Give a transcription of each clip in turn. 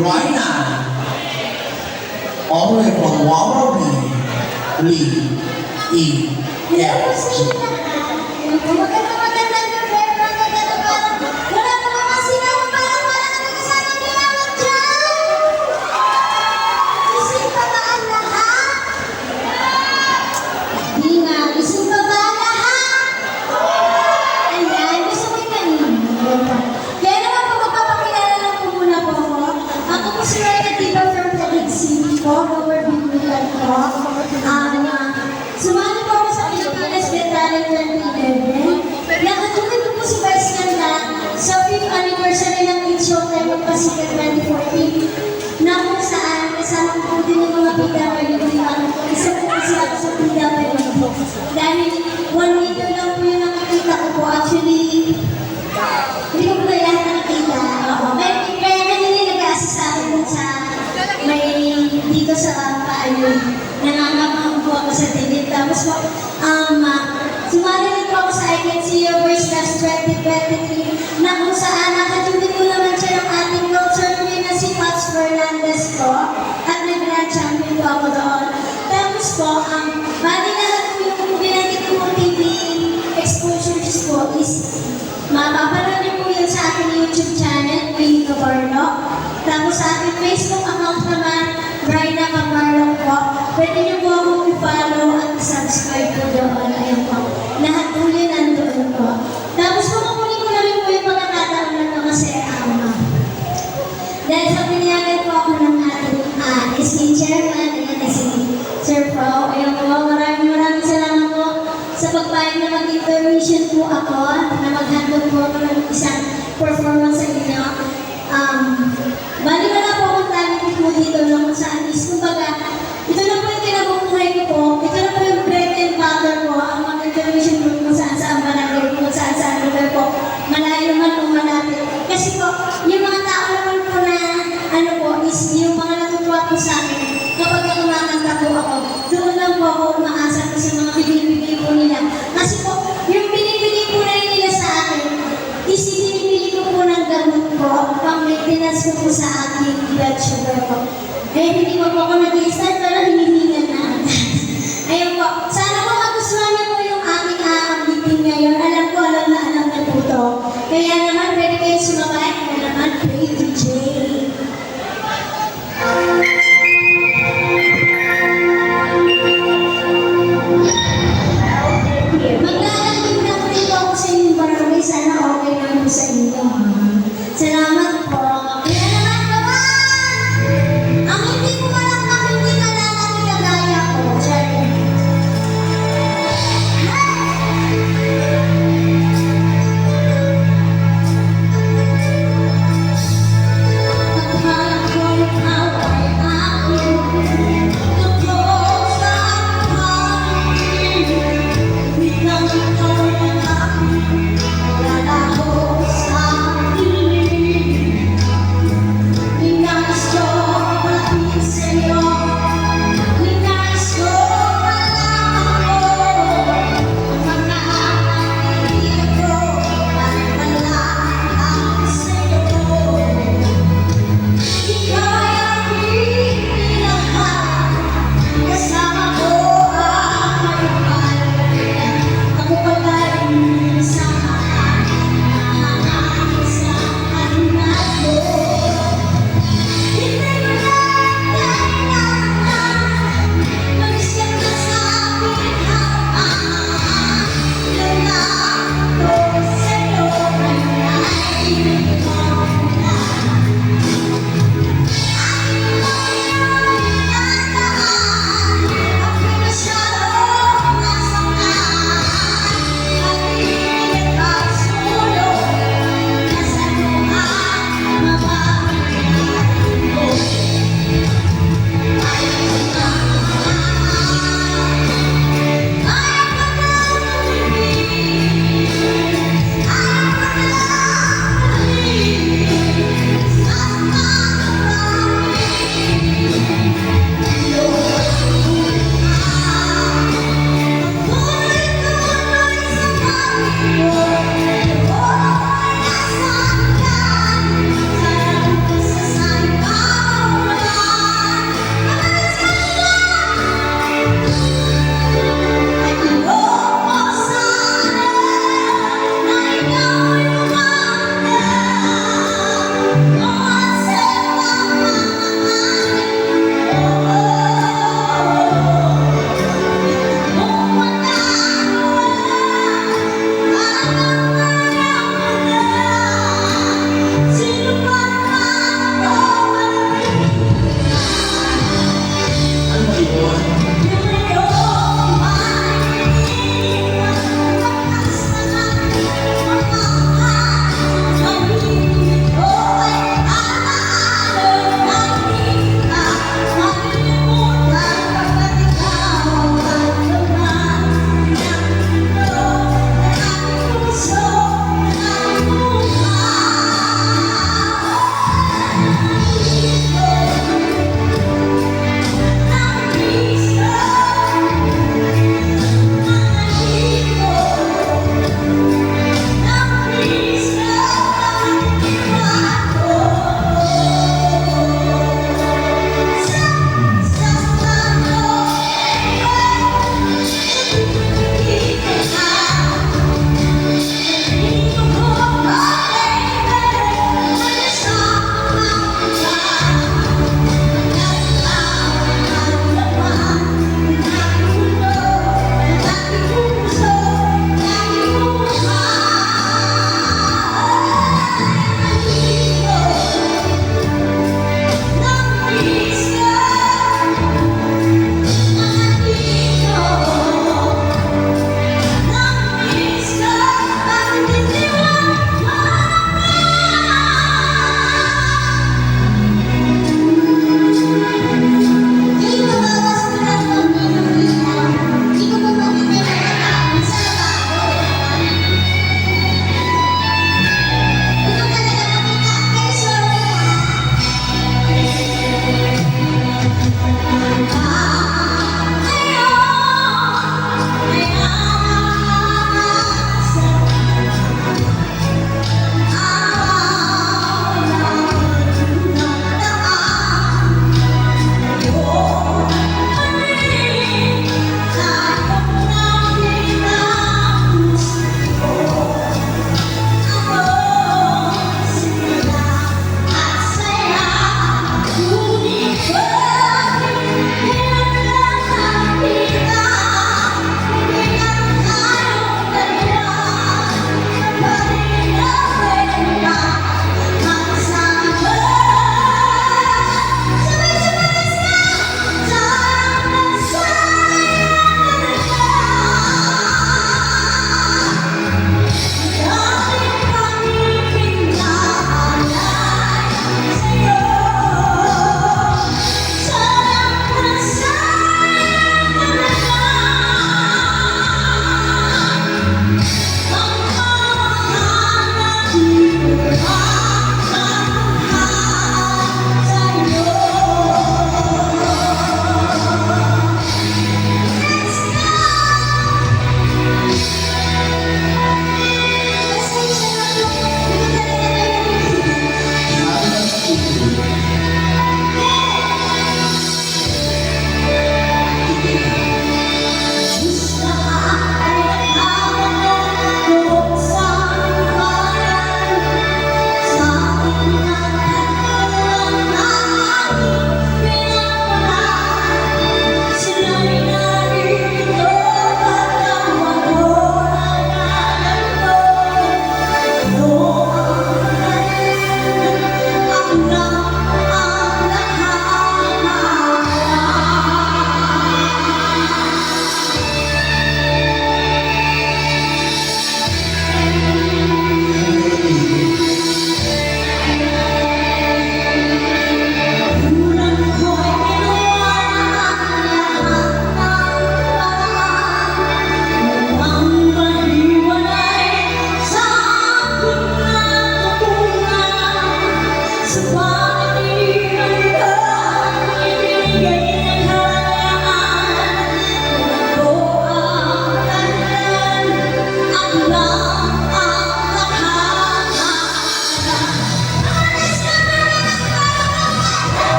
Rhina, all the way from Wallaby, Lee, E.F.G. Magandang gabi, magandang parang wala pa mga sinabi, parang wala kami kasamang ginawag dyan. Isip pa ba ang lahat? Di nga, isip pa ba ang lahat? Ayan, gusto ko yung kanina. Kaya naman po, magpapakilala lang po muna po ako. Ako po si Rhina Diva from Taguig City po, Lower Binulan po. Sumali po ako sa Pilipinas Got Talent 2011. Nakatuloy ko po si Vice Ganda sa 5th anniversary ng Eat Showtime ng Pasikat 2014 na kung saan kasama po din yung mga PWD. Isa po kasi ako sa PWD. Dahil 1 meter lang po yung nakikita ko po. Actually, hindi ko po na lahat nakikita. Kaya kanina nag-assist sa akin sa may dito sa paayon. Nangangapang po ako sa tigit. Tapos po, sumali rin po ako sa I Can See Your Voice Last 2023 na kung saan nakatulid ko naman siya ng ating culture queen na si Pats Fernandez po at nag-grand champion po ako doon. Tapos po, bali lahat po yung binanggit ko po TV exposures po is mapapanood niyo po yun sa aking YouTube channel, Queen Cabarlo. Tapos sa aking Facebook account naman, Rhina Cabarlo po. Pwede niyo po akong i-follow at i-subscribe po doon. Ayun po. Lahat po yun nandoon po. Tapos kukunin ko na rin po yung pagkakataon na ito kasi dahil sa pinayagan po ako ng ating SK Chairman, ayan na si Sir Pro. Ayun po, maraming salamat po sa pagpayag na mag-intermission po ako na mag-handle po ako ng isang performance sa inyo. Bali wala po akong talent po dito na kung saan is, kumbaga, ito na po yung kinabubuhay ko po, ito na po yung bread and butter po, ang mag-intermission po kung saan barangay, kung saan lugar po, malayo man o malapit. Kasi po, yung mga tao naman po na, ano po, is yung mga natutuwa po sa akin, kapag kumakanta po ako, doon lang po ako umaasa ko sa mga binibigay po nila. Kasi po, yung binibigay po na nila sa akin, is binibili ko po ng gamot po, pang-maintenance ko po sa aking blood sugar po. Eh, hindi po ako nag-i-start, pero hinihingan na agad. Ayun po, sana po magustuhan niyo po yung aking meeting ngayon. Alam na po ito. Kaya naman, pwede kayo sumabay. Kaya naman, pray to Jay. Maglalagay na po rin po ako sa inyong barangay. Sana okay lang po sa inyo. Salamat po. Kaya naman, naman! Ang hindi ko malakpak, hindi nalalaki kagaya ko. Diyan.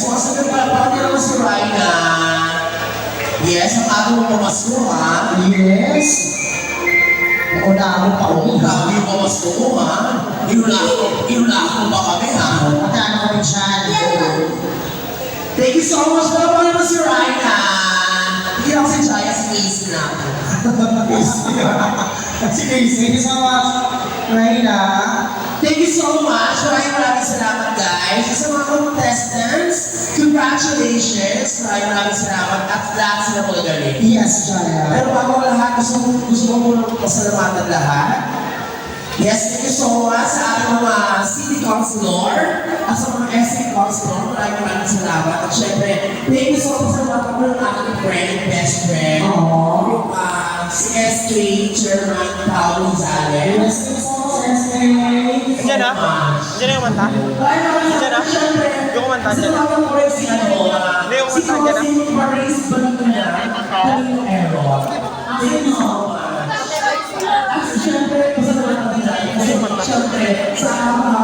once again, palapakad niyo naman si Raina. Yes, ang ato mo pamasko, ha? Yes. Nauna pa Oo, grabe yung pamasko mo, ha? Inulako ba kami, ha? Matano kami dyan. Thank you so much. Palapakad naman si Raina. Hindi ako si Jaya, si Casey na ako. Si Casey. Thank you so much, Raina. Thank you so much. Maraming salamat, guys. Sa mga contestants, congratulations. Maraming salamat. At lahat sila magaling. Yes, Jaya. Pero bago ang lahat, gusto ko muna pasalamatan lahat. Yes, thank you so much sa ating mga city councilor at sa mga SC councilor. Maraming salamat. At syempre, thank you so much sa mga kapatid ng aking friend and best friend. Aww. Si SK Chairman Paolo Gonzalez. Yes, thank you so much, SK. Diyan na? Diyan na yung manta? Diyan na? Yung kumanta dyan na? Hindi, yung kumanta dyan na? Si Maris Balina, Talino Ero. Thank you so much. At syempre, pasalamatan natin dahil. Kasi syempre, sa mga